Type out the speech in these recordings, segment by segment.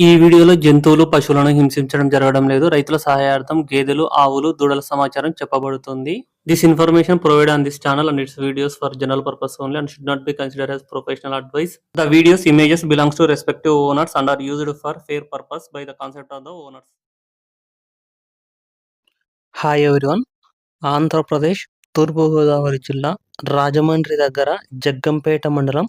ఈ వీడియోలో జంతువులు, పశువులను హింసించడం జరగడం లేదు. రైతుల సహాయార్థం గేదెలు, ఆవులు, దూడల సమాచారం చెప్పబడుతుంది. This information provided on this channel and its videos for general purpose only and should not be considered as professional advice. The videos images belongs to respective owners and are used for fair purpose by the concept of the owners. Hi everyone. Andhra Pradesh Turpu Godavari జిల్లా రాజమండ్రి దగ్గర జగ్గంపేట మండలం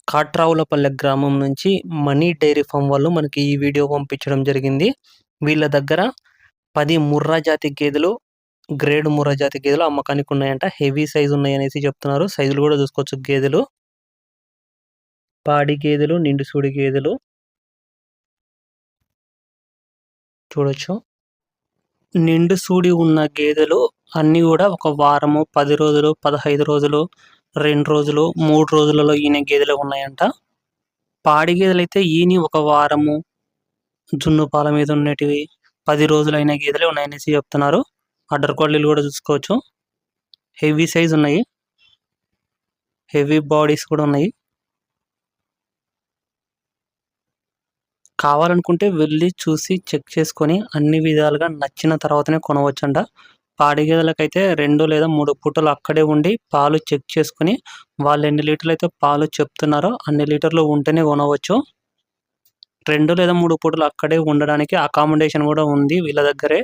కాట్రావులపల్లె గ్రామం నుంచి money dairy farm వాళ్ళు మనకి ఈ video పంపించడం జరిగింది. వీళ్ళ దగ్గర 10 ముర్రా జాతి గేదెలు, గ్రేడ్ ముర్రా జాతి గేదెలు అమ్మకానికి ఉన్నాయంట. హెవీ సైజు ఉన్నాయి అనేసి చెప్తున్నారు. సైజులు కూడా చూసుకోవచ్చు. గేదెలు పాడి గేదెలు, నిండు సూడి గేదెలు చూడొచ్చు. నిండు సూడి ఉన్న గేదెలు అన్నీ కూడా ఒక వారము, 10 రోజులు, 15 రోజులు, 2 రోజులు, 3 రోజులలో ఈనే గేదెలు ఉన్నాయంట. పాడి గేదెలు అయితే ఈని ఒక వారము, జున్ను పాల మీద ఉన్నటివి 10 రోజులైన గేదెలే ఉన్నాయనేసి చెప్తున్నారు. అడ్డర్ క్వాలిటీలు కూడా చూసుకోవచ్చు. హెవీ సైజ్ ఉన్నాయి. హెవీ బాడీస్ కూడా ఉన్నాయి. కావాలనుకుంటే వెళ్ళి చూసి చెక్ చేసుకొని అన్ని విధాలుగా నచ్చిన తర్వాతనే కొనవచ్చంట. పాడి గేదెలకైతే 2 లేదా 3 పూటలు అక్కడే ఉండి పాలు చెక్ చేసుకొని వాళ్ళు ఎన్ని లీటర్లు అయితే పాలు చెప్తున్నారో అన్ని లీటర్లు ఉంటేనే కొనవచ్చు. 2 లేదా 3 పూటలు అక్కడే ఉండడానికి అకామిడేషన్ కూడా ఉంది వీళ్ళ దగ్గరే.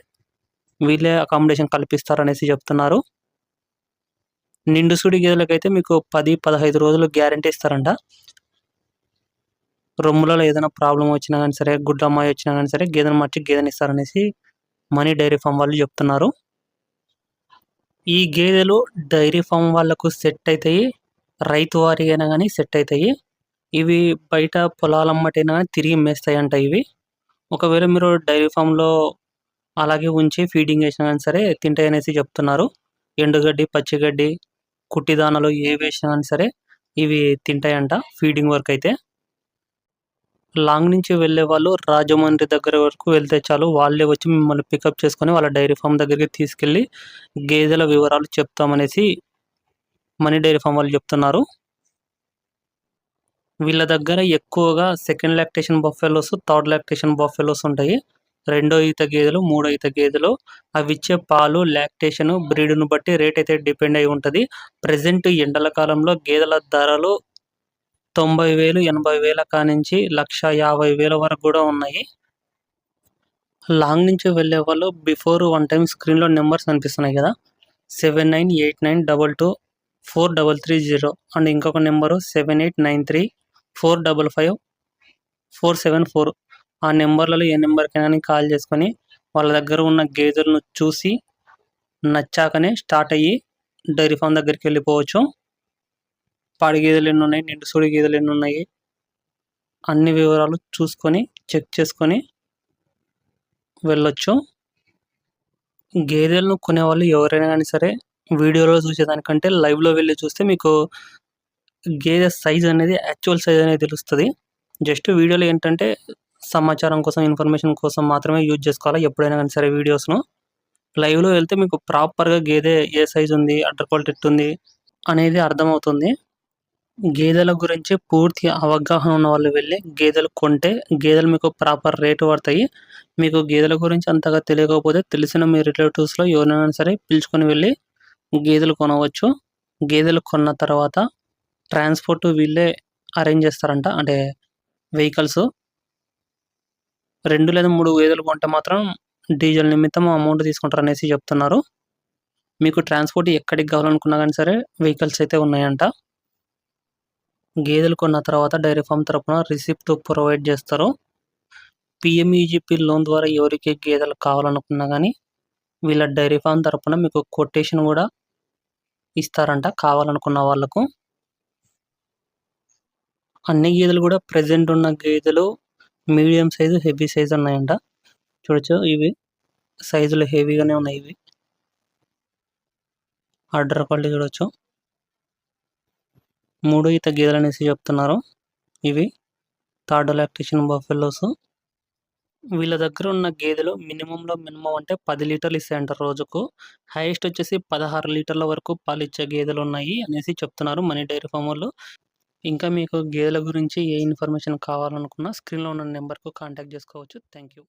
వీళ్ళే అకామిడేషన్ కల్పిస్తారనేసి చెప్తున్నారు. నిండు సూడి గేదెలకైతే మీకు 10-15 రోజులు గ్యారంటీ ఇస్తారంట. రొమ్ములలో ఏదైనా ప్రాబ్లం వచ్చినా కానీ సరే, గుడ్లమ్మాయి వచ్చినా కానీ సరే గేదెను మార్చి గేదెని ఇస్తారనేసి మనీ డైరీ ఫామ్ వాళ్ళు చెప్తున్నారు. ఈ గేదెలు డైరీ ఫామ్ వాళ్ళకు సెట్ అవుతాయి. రైతు వారిగైనా కానీ సెట్ అవుతాయి. ఇవి బయట పొలాలమ్మటైనా కానీ తిరిగి మేస్తాయంట ఇవి. ఒకవేళ మీరు డైరీ ఫామ్లో అలాగే ఉంచి ఫీడింగ్ వేసినా కానీ సరే తింటాయనేసి చెప్తున్నారు. ఎండుగడ్డి, పచ్చిగడ్డి, కుట్టి దానాలు ఏ వేసినా కానీ సరే ఇవి తింటాయంట ఫీడింగ్ వరకు అయితే. లాంగ్ నుంచి వెళ్ళే వాళ్ళు రాజమండ్రి దగ్గర వరకు వెళ్తే చాలు, వాళ్ళే వచ్చి మిమ్మల్ని పికప్ చేసుకొని వాళ్ళ డైరీ ఫామ్ దగ్గరికి తీసుకెళ్ళి గేదెల వివరాలు చెప్తామనేసి మనీ డైరీ ఫామ్ వాళ్ళు చెప్తున్నారు. వీళ్ళ దగ్గర ఎక్కువగా second lactation buffaloes, third lactation buffaloes ఉంటాయి. 2వ ఈత గేదెలు, 3వ ఈత గేదెలు. అవి ఇచ్చే పాలు, లాక్టేషన్, బ్రీడ్ను బట్టి రేట్ అయితే డిపెండ్ అయి ఉంటుంది. ప్రజెంట్ ఎండల కాలంలో గేదెల ధరలు 90,000, 80,000 కానించి 1,50,000 వరకు కూడా ఉన్నాయి. లాంగ్ నుంచి వెళ్ళే వాళ్ళు బిఫోర్ వన్ టైం స్క్రీన్లో నెంబర్స్ కనిపిస్తున్నాయి కదా, 7989224330 అండ్ ఇంకొక నెంబరు 7893455474. ఆ నెంబర్లలో ఏ నెంబర్కైనా కాల్ చేసుకొని వాళ్ళ దగ్గర ఉన్న గేదెలను చూసి నచ్చాకనే స్టార్ట్ అయ్యి డైరీ ఫామ్ దగ్గరికి వెళ్ళిపోవచ్చు. పాడి గేదెలు ఎన్ని ఉన్నాయి, నిండు సూడి గేదెలు ఎన్ని ఉన్నాయి, అన్ని వివరాలు చూసుకొని చెక్ చేసుకొని వెళ్ళొచ్చు. గేదెలను కొనేవాళ్ళు ఎవరైనా కానీ సరే వీడియోలో చూసేదానికంటే లైవ్లో వెళ్ళి చూస్తే మీకు గేదె సైజ్ అనేది, యాక్చువల్ సైజ్ అనేది తెలుస్తుంది. జస్ట్ వీడియోలో ఏంటంటే సమాచారం కోసం, ఇన్ఫర్మేషన్ కోసం మాత్రమే యూజ్ చేసుకోవాలి ఎప్పుడైనా కానీ సరే వీడియోస్ను. లైవ్లో వెళ్తే మీకు ప్రాపర్గా గేదె ఏ సైజ్ ఉంది, అడ్డర్ క్వాలిటీ ఎట్టుంది అనేది అర్థమవుతుంది. గేదెల గురించి పూర్తి అవగాహన ఉన్న వాళ్ళు వెళ్ళి గేదెలు కొంటే గేదెలు మీకు ప్రాపర్ రేటు పడతాయి. మీకు గేదెల గురించి అంతగా తెలియకపోతే తెలిసిన మీ రిలేటివ్స్లో ఎవరైనా సరే పిలుచుకొని వెళ్ళి గేదెలు కొనవచ్చు. గేదెలు కొన్న తర్వాత ట్రాన్స్పోర్ట్ వీళ్ళే అరేంజ్ చేస్తారంట, అంటే వెహికల్స్. 2 లేదా 3 గేదెలు కొంటే మాత్రం డీజిల్ నిమిత్తం అమౌంట్ తీసుకుంటారు అనేసి చెప్తున్నారు. మీకు ట్రాన్స్పోర్ట్ ఎక్కడికి కావాలనుకున్నా కానీ సరే వెహికల్స్ అయితే ఉన్నాయంట. గేదెలు కొన్న తర్వాత డైరీ ఫామ్ తరపున రిసిప్ట్ ప్రొవైడ్ చేస్తారు. పిఎంఈజీపీ లోన్ ద్వారా ఎవరికి గేదెలు కావాలనుకున్నా కానీ వీళ్ళ డైరీ ఫామ్ తరపున మీకు కొటేషన్ కూడా ఇస్తారంట కావాలనుకున్న వాళ్ళకు. అన్ని గేదెలు కూడా ప్రెజెంట్ ఉన్న గేదెలు మీడియం సైజు, హెవీ సైజు ఉన్నాయంట. చూడొచ్చు, ఇవి సైజులు హెవీగానే ఉన్నాయి. ఇవి ఆర్డర్ క్వాలిటీ చూడొచ్చు. 3వ ఈత గేదెలు అనేసి చెప్తున్నారు. ఇవి థర్డ్ లాక్టేషన్ బఫెలోస్. వీళ్ళ దగ్గర ఉన్న గేదెలు మినిమం అంటే 10 లీటర్లు ఇస్తాయంట రోజుకు. హైయెస్ట్ వచ్చేసి 16 లీటర్ల వరకు పాలు ఇచ్చే గేదెలు ఉన్నాయి అనేసి చెప్తున్నారు మనీ డైరీ ఫామ్ వాళ్ళు. ఇంకా మీకు గేదెల గురించి ఏ ఇన్ఫర్మేషన్ కావాలనుకున్నా స్క్రీన్‌లో ఉన్న నెంబర్‌కు కాంటాక్ట్ చేసుకోవచ్చు. Thank you.